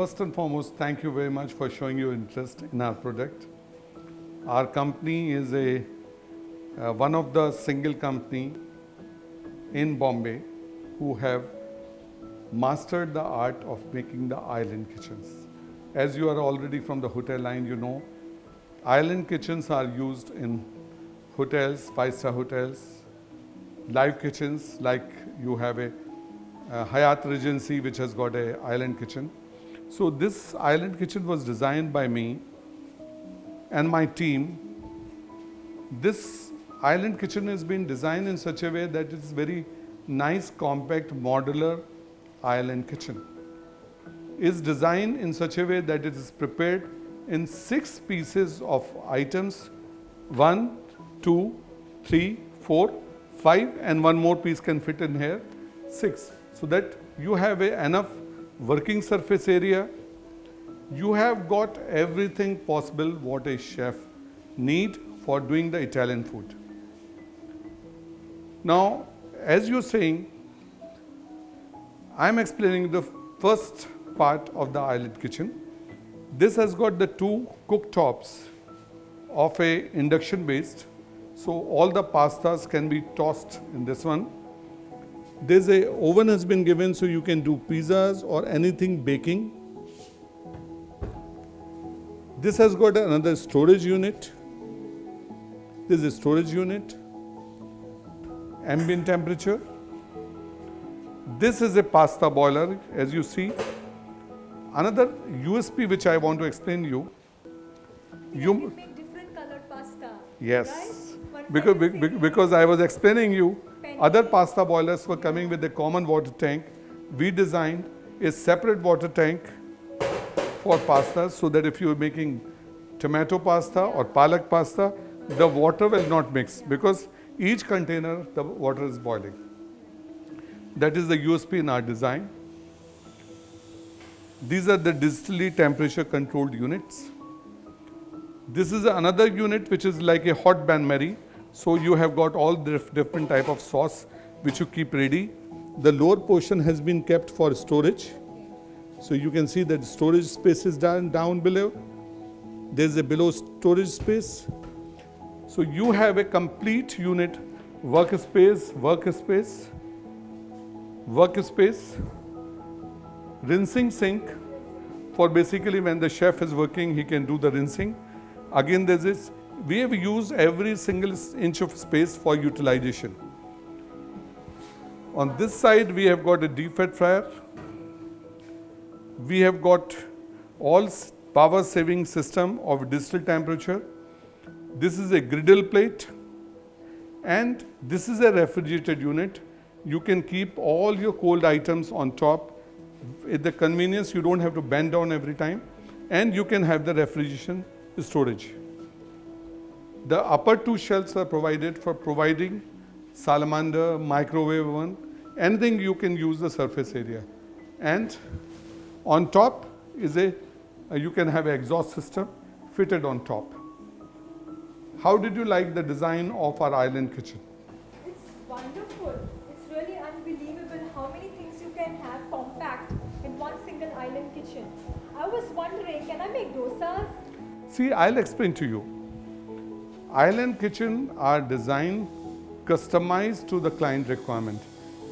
first and foremost, thank you very much for showing your interest in our product. Our company is one of the single company in Bombay who have mastered the art of making the island kitchens. As you are already from the hotel line, you know, island kitchens are used in hotels, five-star hotels, live kitchens, like you have a Hyatt Regency which has got a island kitchen. So this island kitchen was designed by me and my team. This island kitchen has been designed in such a way that it's very nice, compact, modular island kitchen. It's designed in such a way that it is prepared in 6 pieces of items, 1, 2, 3, 4, 5 and one more piece can fit in here, 6. So that you have enough working surface area. You have got everything possible what a chef need for doing the Italian food. Now, as you're saying, I'm explaining the first part of the island kitchen. This has got the 2 cooktops of a induction based. So all the pastas can be tossed in this one. There's a oven has been given so you can do pizzas or anything baking. This has got another storage unit. This is a storage unit. Ambient temperature. This is a pasta boiler, as you see. Another USP which I want to explain you. You make different colored pasta. Yes. Right? Because I was explaining you, other pasta boilers were coming with a common water tank. We designed a separate water tank for pastas so that if you are making tomato pasta or palak pasta, the water will not mix because each container the water is boiling. That is the USP in our design. These are the digitally temperature controlled units. This is another unit which is like a hot bain-marie. So you have got all different type of sauce which you keep ready. The lower portion has been kept for storage. So you can see that storage space is down below. There's a below storage space. So you have a complete unit, workspace, rinsing sink for basically when the chef is working, he can do the rinsing. Again, there's this. We have used every single inch of space for utilization. On this side, we have got a deep fat fryer. We have got all power saving system of digital temperature. This is a griddle plate. And this is a refrigerated unit. You can keep all your cold items on top. With the convenience, you don't have to bend down every time. And you can have the refrigeration storage. The upper 2 shelves are provided for providing salamander, microwave oven, anything you can use the surface area. And on top is you can have an exhaust system fitted on top. How did you like the design of our island kitchen? It's wonderful. It's really unbelievable how many things you can have compact in one single island kitchen. I was wondering, can I make dosas? See, I'll explain to you. Island kitchen are designed, customized to the client requirement.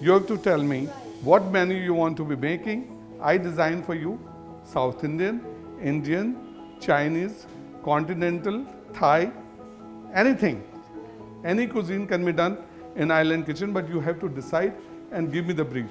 You have to tell me what menu you want to be making. I design for you South Indian, Indian, Chinese, continental, Thai, anything. Any cuisine can be done in island kitchen, but you have to decide and give me the brief.